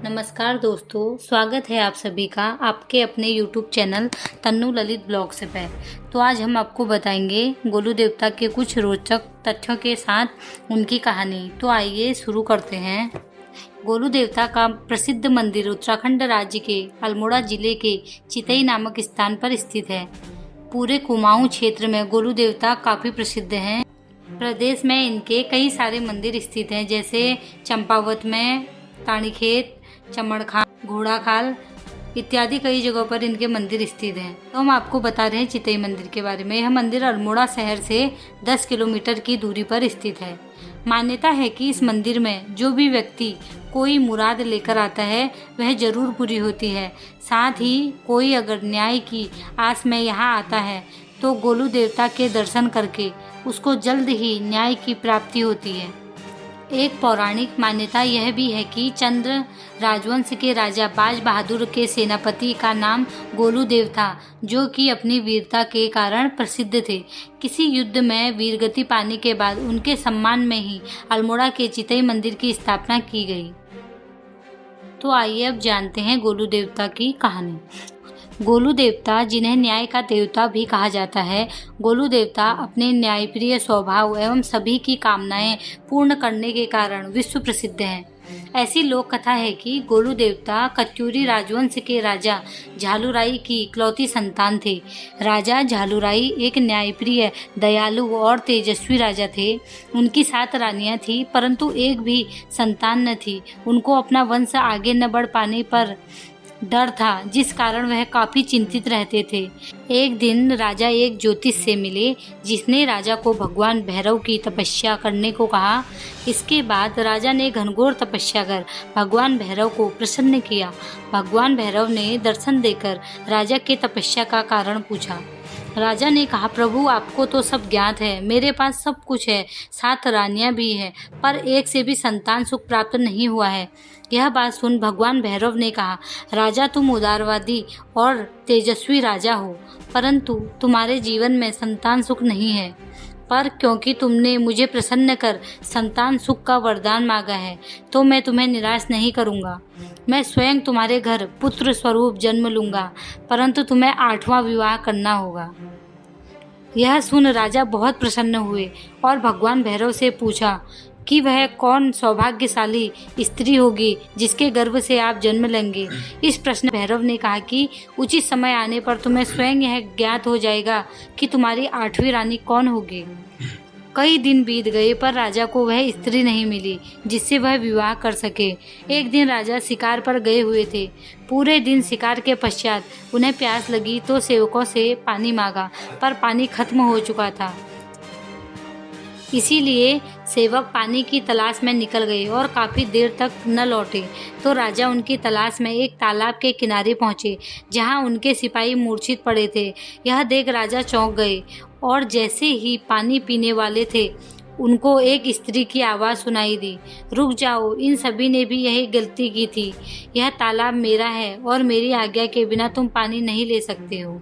नमस्कार दोस्तों, स्वागत है आप सभी का आपके अपने YouTube channel Tannu Lalit blogs पे। तो आज हम आपको बताएंगे गोलू देवता के कुछ रोचक तथ्यों के साथ उनकी कहानी। तो आइए शुरू करते हैं। गोलू देवता का प्रसिद्ध मंदिर उत्तराखंड राज्य के अल्मोड़ा जिले के चितई नामक स्थान पर स्थित है। पूरे कुमाऊं क्षेत्र में गोलू देवता काफ़ी प्रसिद्ध हैं। प्रदेश में इनके कई सारे मंदिर स्थित हैं, जैसे चंपावत में, ताड़ीखेत, चमड़खाल, घोड़ाखाल इत्यादि कई जगहों पर इनके मंदिर स्थित हैं। तो हम आपको बता रहे हैं चितई मंदिर के बारे में। यह मंदिर अल्मोड़ा शहर से 10 किलोमीटर की दूरी पर स्थित है। मान्यता है कि इस मंदिर में जो भी व्यक्ति कोई मुराद लेकर आता है वह जरूर पूरी होती है। साथ ही कोई अगर न्याय की आस में यहाँ आता है तो गोलू देवता के दर्शन करके उसको जल्द ही न्याय की प्राप्ति होती है। एक पौराणिक मान्यता यह भी है कि चंद्र राजवंश के राजा बाज बहादुर के सेनापति का नाम गोलू देव था, जो कि अपनी वीरता के कारण प्रसिद्ध थे। किसी युद्ध में वीरगति पाने के बाद उनके सम्मान में ही अल्मोड़ा के चितई मंदिर की स्थापना की गई। तो आइए अब जानते हैं गोलू देवता की कहानी। गोलू देवता, जिन्हें न्याय का देवता भी कहा जाता है, गोलू देवता अपने न्यायप्रिय स्वभाव एवं सभी की कामनाएं पूर्ण करने के कारण विश्व प्रसिद्ध हैं। ऐसी लोक कथा है कि गोलू देवता कत्यूरी राजवंश के राजा झालूराई की इकलौती संतान थे। राजा झालूराई एक न्यायप्रिय, दयालु और तेजस्वी राजा थे। उनकी 7 रानियां थीं, परंतु एक भी संतान न थी। उनको अपना वंश आगे न बढ़ पाने पर डर था, जिस कारण वह काफी चिंतित रहते थे। एक दिन राजा एक ज्योतिष से मिले, जिसने राजा को भगवान भैरव की तपस्या करने को कहा। इसके बाद राजा ने घनघोर तपस्या कर भगवान भैरव को प्रसन्न किया। भगवान भैरव ने दर्शन देकर राजा के तपस्या का कारण पूछा। राजा ने कहा, प्रभु आपको तो सब ज्ञात है, मेरे पास सब कुछ है, 7 रानियां भी हैं, पर एक से भी संतान सुख प्राप्त नहीं हुआ है। यह बात सुन भगवान भैरव ने कहा, राजा तुम उदारवादी और तेजस्वी राजा हो, परंतु तुम्हारे जीवन में संतान सुख नहीं है। पर क्योंकि तुमने मुझे प्रसन्न कर संतान सुख का वरदान मांगा है, तो मैं तुम्हें निराश नहीं करूँगा। मैं स्वयं तुम्हारे घर पुत्र स्वरूप जन्म लूँगा, परंतु तुम्हें 8वां विवाह करना होगा। यह सुन राजा बहुत प्रसन्न हुए और भगवान भैरव से पूछा कि वह कौन सौभाग्यशाली स्त्री होगी जिसके गर्भ से आप जन्म लेंगे। इस प्रश्न भैरव ने कहा कि उचित समय आने पर तुम्हें स्वयं यह ज्ञात हो जाएगा कि तुम्हारी 8वीं रानी कौन होगी। कई दिन बीत गए, पर राजा को वह स्त्री नहीं मिली जिससे वह विवाह कर सके। एक दिन राजा शिकार पर गए हुए थे। पूरे दिन शिकार के पश्चात उन्हें प्यास लगी तो सेवकों से पानी मांगा, पर पानी खत्म हो चुका था। इसीलिए सेवक पानी की तलाश में निकल गए और काफ़ी देर तक न लौटे। तो राजा उनकी तलाश में एक तालाब के किनारे पहुँचे, जहाँ उनके सिपाही मूर्छित पड़े थे। यह देख राजा चौंक गए और जैसे ही पानी पीने वाले थे, उनको एक स्त्री की आवाज़ सुनाई दी, रुक जाओ, इन सभी ने भी यही गलती की थी। यह तालाब मेरा है और मेरी आज्ञा के बिना तुम पानी नहीं ले सकते हो।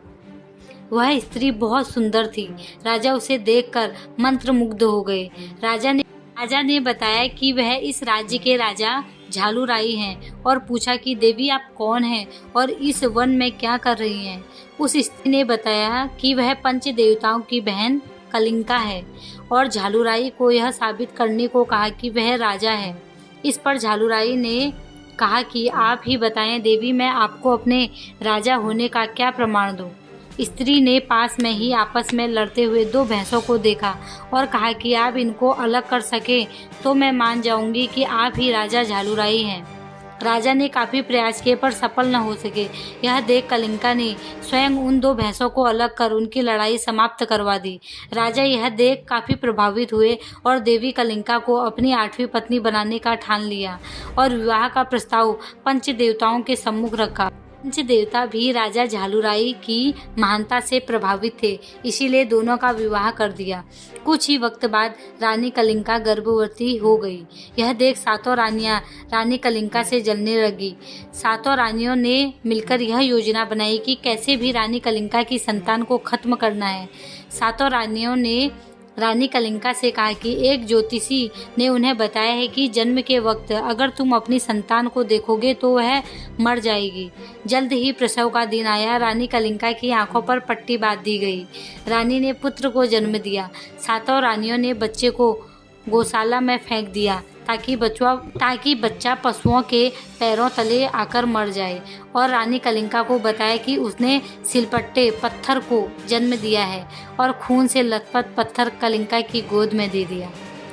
वह स्त्री बहुत सुंदर थी। राजा उसे देखकर मंत्रमुग्ध हो गए। राजा ने बताया कि वह इस राज्य के राजा झालूराई हैं और पूछा कि देवी आप कौन हैं और इस वन में क्या कर रही हैं। उस स्त्री ने बताया कि वह पंच देवताओं की बहन कलिंका है और झालूराई को यह साबित करने को कहा कि वह राजा है। इस पर झालूराई ने कहा कि आप ही बताएं देवी, मैं आपको अपने राजा होने का क्या प्रमाण दूं। स्त्री ने पास में ही आपस में लड़ते हुए 2 भैंसों को देखा और कहा कि आप इनको अलग कर सके तो मैं मान जाऊंगी कि आप ही राजा झालूराई हैं। राजा ने काफ़ी प्रयास किए पर सफल न हो सके। यह देख कलिंका ने स्वयं उन 2 भैंसों को अलग कर उनकी लड़ाई समाप्त करवा दी। राजा यह देख काफ़ी प्रभावित हुए और देवी कलिंका को अपनी 8वीं पत्नी बनाने का ठान लिया और विवाह का प्रस्ताव पंच देवताओं के सम्मुख रखा। पंच देवता भी राजा झालूराई की महानता से प्रभावित थे, इसीलिए दोनों का विवाह कर दिया। कुछ ही वक्त बाद रानी कलिंका गर्भवती हो गई। यह देख 7 रानियां रानी कलिंका से जलने लगी। 7 रानियों ने मिलकर यह योजना बनाई कि कैसे भी रानी कलिंका की संतान को खत्म करना है। 7 रानियों ने रानी कलिंगा से कहा कि एक ज्योतिषी ने उन्हें बताया है कि जन्म के वक्त अगर तुम अपनी संतान को देखोगे तो वह मर जाएगी। जल्द ही प्रसव का दिन आया। रानी कलिंगा की आंखों पर पट्टी बांध दी गई। रानी ने पुत्र को जन्म दिया। सातों रानियों ने बच्चे को गौशाला में फेंक दिया ताकि बच्चा पशुओं के पैरों तले आकर मर जाए, और रानी कलिंगा को बताया कि उसने सिलपट्टे पत्थर को जन्म दिया है और खून से लथपथ पत्थर कलिंगा की गोद में दे दिया।